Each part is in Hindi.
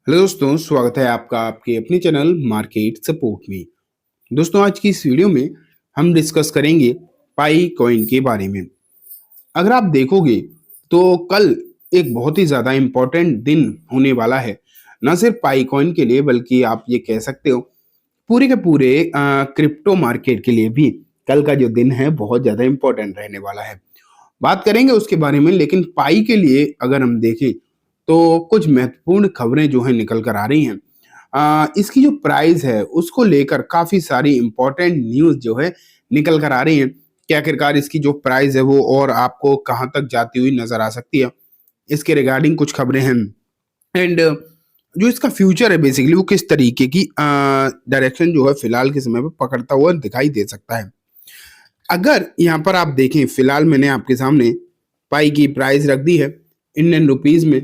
हेलो दोस्तों, स्वागत है आपका आपके अपने चैनल मार्केट सपोर्ट में। दोस्तों, आज की इस वीडियो में हम डिस्कस करेंगे पाई कॉइन के बारे में। अगर आप देखोगे तो कल एक बहुत ही ज़्यादा इम्पोर्टेंट दिन होने वाला है, ना सिर्फ पाई कॉइन के लिए बल्कि आप ये कह सकते हो पूरे के पूरे क्रिप्टो मार्केट के लिए भी कल का जो दिन है बहुत ज़्यादा इम्पोर्टेंट रहने वाला है। बात करेंगे उसके बारे में, लेकिन पाई के लिए अगर हम देखें तो कुछ महत्वपूर्ण खबरें जो हैं निकल कर आ रही हैं। इसकी जो प्राइस है उसको लेकर काफ़ी सारी इम्पोर्टेंट न्यूज़ जो है निकल कर आ रही हैं कि आखिरकार इसकी जो प्राइस है वो और आपको कहाँ तक जाती हुई नज़र आ सकती है। इसके रिगार्डिंग कुछ खबरें हैं एंड जो इसका फ्यूचर है बेसिकली वो किस तरीके की डायरेक्शन जो है फिलहाल के समय पे पकड़ता हुआ दिखाई दे सकता है। अगर यहाँ पर आप देखें, फिलहाल मैंने आपके सामने पाई की प्राइस रख दी है इंडियन रुपीस में।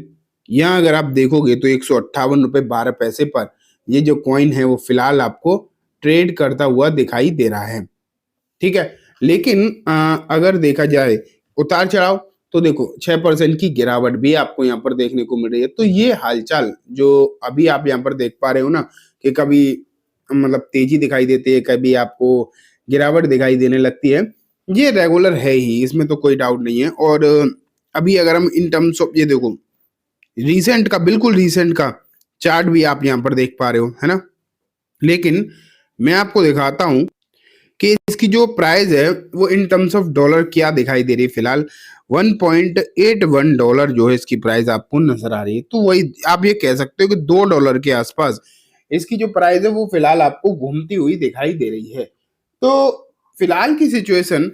यहाँ अगर आप देखोगे तो 158 रुपये 12 पैसे पर ये जो कॉइन है वो फिलहाल आपको ट्रेड करता हुआ दिखाई दे रहा है। ठीक है, लेकिन अगर देखा जाए उतार चढ़ाव तो देखो 6% की गिरावट भी आपको यहाँ पर देखने को मिल रही है। तो ये हालचाल जो अभी आप यहाँ पर देख पा रहे हो ना कि कभी मतलब तेजी दिखाई देती है, कभी आपको गिरावट दिखाई देने लगती है, ये रेगुलर है ही, इसमें तो कोई डाउट नहीं है। और अभी अगर हम इन टर्म्स ऑफ ये देखो रीसेंट का, बिल्कुल रीसेंट का चार्ट भी आप यहाँ पर देख पा रहे हो, है ना। लेकिन मैं आपको दिखाता हूँ कि इसकी जो प्राइस है वो इन टर्म्स ऑफ डॉलर क्या दिखाई दे रही है। फिलहाल 1.81 डॉलर जो है इसकी प्राइस आपको नजर आ रही है। तो वही आप ये कह सकते हो कि $2 के आसपास इसकी जो प्राइस है वो फिलहाल आपको घूमती हुई दिखाई दे रही है। तो फिलहाल की सिचुएशन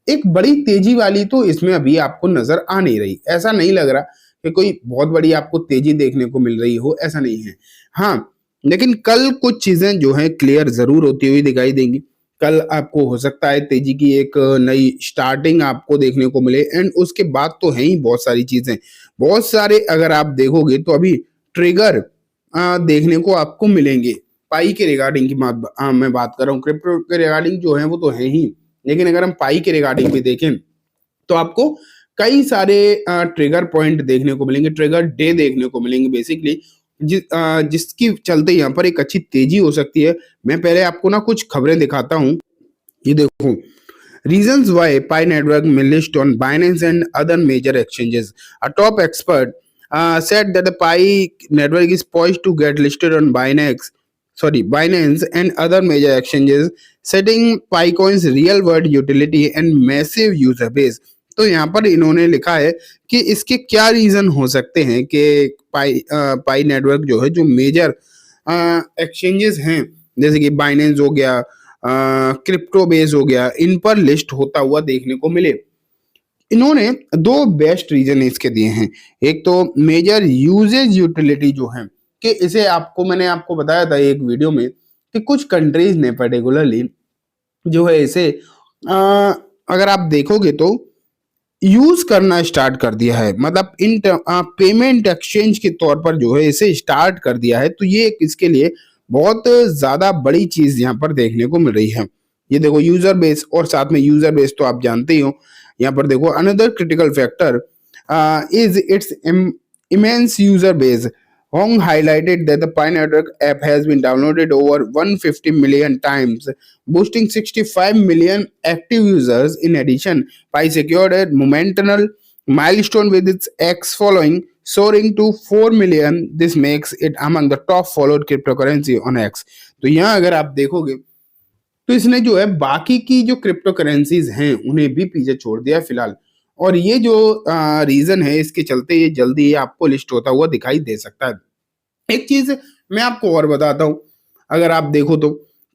एक बड़ी तेजी वाली तो इसमें अभी आपको नजर आ नहीं रही। ऐसा नहीं लग रहा कि कोई बहुत बड़ी आपको तेजी देखने को मिल रही हो, ऐसा नहीं है। हाँ, लेकिन कल कुछ चीजें जो हैं क्लियर जरूर होती हुई दिखाई देंगी। कल आपको हो सकता है तेजी की एक नई स्टार्टिंग आपको देखने को मिले एंड उसके बाद तो है ही बहुत सारी चीजें, बहुत सारे अगर आप देखोगे तो अभी ट्रिगर देखने को आपको मिलेंगे। पाई के रिगार्डिंग की मैं बात कर रहा हूँ, क्रिप्टो के रिगार्डिंग जो है वो तो है ही, लेकिन अगर हम पाई के रिगार्डिंग भी देखें तो आपको कई सारे ट्रिगर पॉइंट देखने को मिलेंगे, ट्रिगर डे देखने को मिलेंगे बेसिकली, जिसकी चलते यहाँ पर एक अच्छी तेजी हो सकती है। मैं पहले आपको ना कुछ खबरें दिखाता हूँ। ये देखो, reasons why Pi network may list on Binance and other major exchanges. A top expert said that the Pi network is poised to get listed on Binance and other major exchanges, setting PiCoin's real-world utility and massive user base. तो यहाँ पर इन्होंने लिखा है कि इसके क्या रीजन हो सकते हैं कि पाई नेटवर्क जो है, जो मेजर एक्सचेंजेस हैं जैसे कि बाइनेंस हो गया, क्रिप्टो बेस हो गया, इन पर लिस्ट होता हुआ देखने को मिले। इन्होंने दो बेस्ट रीजन इसके दिए हैं। एक तो मेजर यूजेज यूटिलिटी जो है कि इसे मैंने आपको बताया था एक वीडियो में कि कुछ कंट्रीज ने पर्टिकुलरली जो है इसे अगर आप देखोगे तो यूज करना स्टार्ट कर दिया है, मतलब इन पेमेंट एक्सचेंज के तौर पर जो है इसे स्टार्ट कर दिया है। तो ये इसके लिए बहुत ज्यादा बड़ी चीज यहाँ पर देखने को मिल रही है। ये देखो यूजर बेस, और साथ में यूजर बेस तो आप जानते ही हो। यहाँ पर देखो another critical factor is it's immense user base. Hong highlighted that the Pi Network app has been downloaded over 150 million times, boosting 65 million active users. In addition, Pi secured a monumental milestone with its X following soaring to 4 million. This makes it among the top followed cryptocurrency on X. तो यहाँ अगर आप देखोगे तो इसने जो है बाकी की जो क्रिप्टो करेंसीज हैं उन्हें भी पीछे छोड़ दिया फिलहाल। और ये जो रीजन है इसके चलते ये जल्दी ही आपको लिस्ट होता हुआ दिखाई दे सकता है। एक चीज मैं आपको और बताता हूं, अगर आप देखो तो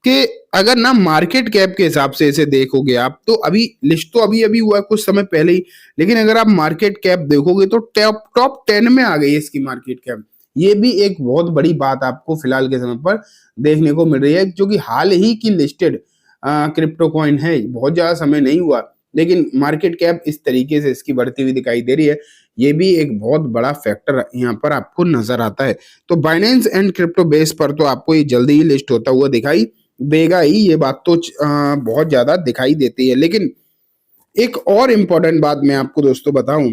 कि अगर ना मार्केट कैप के हिसाब से इसे देखोगे आप तो अभी लिस्ट तो अभी अभी हुआ है कुछ समय पहले ही, लेकिन अगर आप मार्केट कैप देखोगे तो टॉप 10 में आ गई है इसकी मार्केट कैप। ये भी एक बहुत बड़ी बात आपको फिलहाल के समय पर देखने को मिल रही है, जो कि हाल ही की लिस्टेड क्रिप्टो कॉइन है, बहुत ज्यादा समय नहीं हुआ, लेकिन मार्केट कैप इस तरीके से इसकी बढ़ती हुई दिखाई दे रही है। ये भी एक बहुत बड़ा फैक्टर यहाँ पर आपको नजर आता है। तो बाइनेंस एंड क्रिप्टो बेस पर तो आपको ये जल्दी ही लिस्ट होता हुआ दिखाई देगा ही, ये बात तो बहुत ज्यादा दिखाई देती है। लेकिन एक और इम्पोर्टेंट बात मैं आपको दोस्तों बताऊं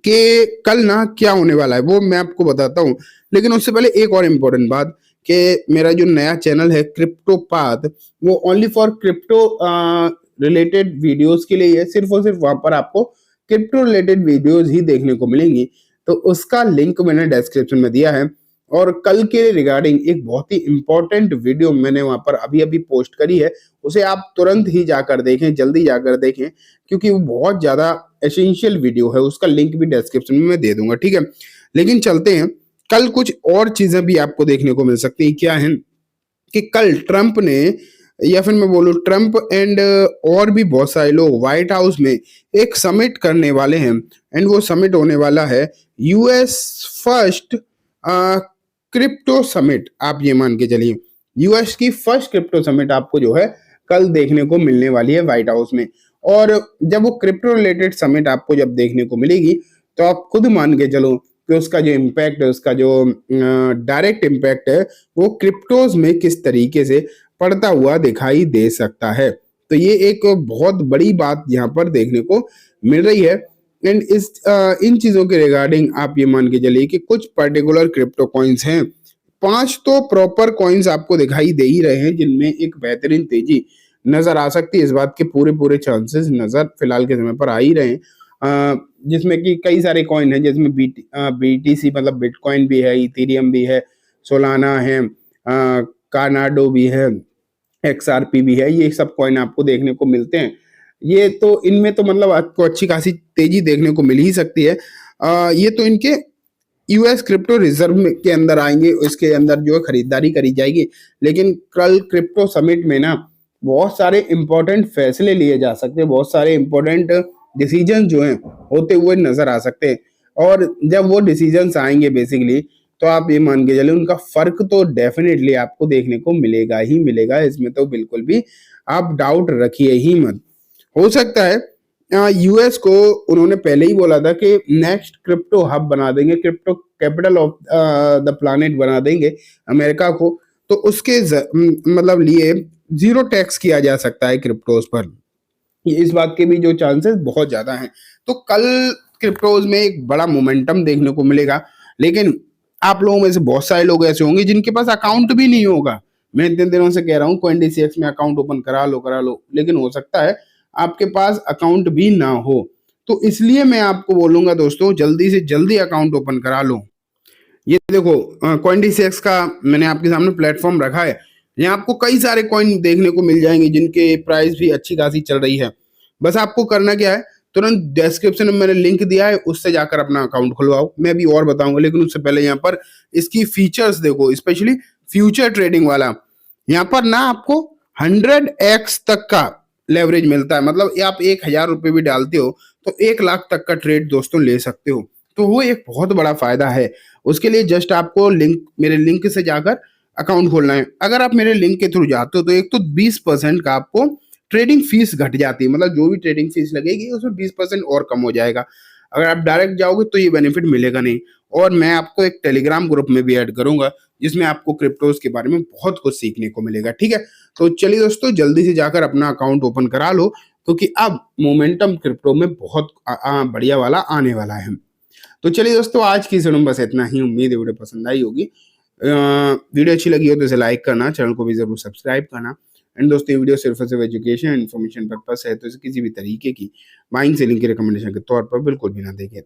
कि कल ना क्या होने वाला है वो मैं आपको बताता हूँ। लेकिन उससे पहले एक और इम्पोर्टेंट बात कि मेरा जो नया चैनल है क्रिप्टो पाथ, वो only for crypto related videos के लिए है। सिर्फ और सिर्फ वहां पर आपको क्रिप्टो रिलेटेड वीडियोस ही देखने को मिलेंगी। तो उसका लिंक मैंने डिस्क्रिप्शन में दिया है। और कल के रिगार्डिंग एक बहुत ही इंपॉर्टेंट वीडियो मैंने वहां पर अभी अभी पोस्ट करी है, उसे आप तुरंत ही जाकर देखें, जल्दी जाकर देखें, क्योंकि वो बहुत ज्यादा एसेंशियल वीडियो है। उसका लिंक भी डिस्क्रिप्शन में मैं दे दूंगा, ठीक है। लेकिन चलते हैं, कल कुछ और चीजें भी आपको देखने को मिल सकती हैं। क्या है कि कल ट्रंप ने, या फिर मैं बोलूं ट्रंप एंड और भी बहुत सारे लोग व्हाइट हाउस में एक समिट करने वाले हैं। एंड वो समिट होने वाला है यूएस फर्स्ट क्रिप्टो समिट। आप ये मान के चलिए यूएस की फर्स्ट क्रिप्टो समिट आपको जो है कल देखने को मिलने वाली है व्हाइट हाउस में। और जब वो क्रिप्टो रिलेटेड समिट आपको जब देखने को मिलेगी, तो आप खुद मान के चलो कि उसका जो इम्पैक्ट है, उसका जो डायरेक्ट इम्पैक्ट है, वो क्रिप्टोज में किस तरीके से पड़ता हुआ दिखाई दे सकता है। तो ये एक बहुत बड़ी बात यहाँ पर देखने को मिल रही है। एंड इन चीजों के रिगार्डिंग आप ये मान के चलिए कि कुछ पर्टिकुलर क्रिप्टो कॉइन्स हैं। 5 तो प्रॉपर कॉइन्स आपको दिखाई दे ही रहे हैं जिनमें एक बेहतरीन तेजी नजर आ सकती है। इस बात के पूरे पूरे चांसेस नजर फिलहाल के समय पर आ ही रहे हैं। जिसमें कि कई सारे कॉइन हैं, जिसमें बीटीसी मतलब बिटकॉइन भी है, इथेरियम भी है, सोलाना है, कार्नाडो भी है, एक्सआरपी भी है। ये सब कॉइन आपको देखने को मिलते हैं। ये तो इनमें तो मतलब आपको अच्छी खासी तेजी देखने को मिल ही सकती है। ये तो इनके यूएस क्रिप्टो रिजर्व के अंदर आएंगे, इसके अंदर जो है खरीदारी करी जाएगी। लेकिन कल क्रिप्टो समिट में ना बहुत सारे इंपॉर्टेंट फैसले लिए जा सकते हैं, बहुत सारे इंपॉर्टेंट डिसीजन जो हैं होते हुए नजर आ सकते हैं। और जब वो डिसीजंस आएंगे बेसिकली, तो आप ये मान के चलिए उनका फर्क तो डेफिनेटली आपको देखने को मिलेगा ही मिलेगा। इसमें तो बिल्कुल भी आप डाउट रखिए ही मत। हो सकता है यूएस को उन्होंने पहले ही बोला था कि नेक्स्ट क्रिप्टो हब बना देंगे, crypto capital of the planet बना देंगे अमेरिका को। तो उसके मतलब लिए जीरो टैक्स किया जा सकता है क्रिप्टोज पर। इस बात के भी जो चांसेस बहुत ज्यादा हैं। तो कल क्रिप्टोज में एक बड़ा मोमेंटम देखने को मिलेगा। लेकिन आप लोगों में से बहुत सारे लोग ऐसे होंगे जिनके पास अकाउंट भी नहीं होगा। मैं इतने दिनों से कह रहा हूँ CoinDCX में अकाउंट ओपन करा लो, लेकिन हो सकता है आपके पास अकाउंट भी ना हो। तो इसलिए मैं आपको बोलूंगा दोस्तों, जल्दी से जल्दी अकाउंट ओपन करा लो। ये देखो CoinDCX का मैंने आपके सामने प्लेटफॉर्म रखा है। यहाँ आपको कई सारे कॉइन देखने को मिल जाएंगे जिनके प्राइस भी अच्छी खासी चल रही है। बस आपको करना क्या है, तुरंत डिस्क्रिप्शन में मैंने लिंक दिया है, उससे जाकर अपना अकाउंट खुलवाओ। मैं अभी और बताऊंगा, लेकिन उससे पहले यहाँ पर इसकी फीचर्स देखो, स्पेशली फ्यूचर ट्रेडिंग वाला। यहाँ पर ना आपको 100x तक का लेवरेज मिलता है। मतलब ये आप 1000 रुपये भी डालते हो तो 1 लाख तक का ट्रेड दोस्तों ले सकते हो। तो वो एक बहुत बड़ा फायदा है। उसके लिए जस्ट आपको मेरे लिंक से जाकर अकाउंट खोलना है। अगर आप मेरे लिंक के थ्रू जाते हो तो एक तो 20% का आपको ट्रेडिंग फीस घट जाती है। मतलब जो भी ट्रेडिंग फीस लगेगी उसमें 20% और कम हो जाएगा। अगर आप डायरेक्ट जाओगे तो ये बेनिफिट मिलेगा नहीं। और मैं आपको एक टेलीग्राम ग्रुप में भी ऐड करूंगा जिसमें आपको क्रिप्टोज के बारे में बहुत कुछ सीखने को मिलेगा, ठीक है। तो चलिए दोस्तों, जल्दी से जाकर अपना अकाउंट ओपन करा लो, क्योंकि अब मोमेंटम क्रिप्टो में बहुत बढ़िया वाला आने वाला है। तो चलिए दोस्तों, आज की इस वीडियो में बस इतना ही। उम्मीद है वीडियो पसंद आई होगी। वीडियो अच्छी लगी हो तो इसे लाइक करना, चैनल को भी जरूर सब्सक्राइब करना। एंड दोस्तों, ये वीडियो सिर्फ और सिर्फ एजुकेशन एंड इन्फॉर्मेशन पर्पस है, तो इसे किसी भी तरीके की बाइंग सेलिंग की रिकमेंडेशन के तौर पर बिल्कुल भी ना देखें।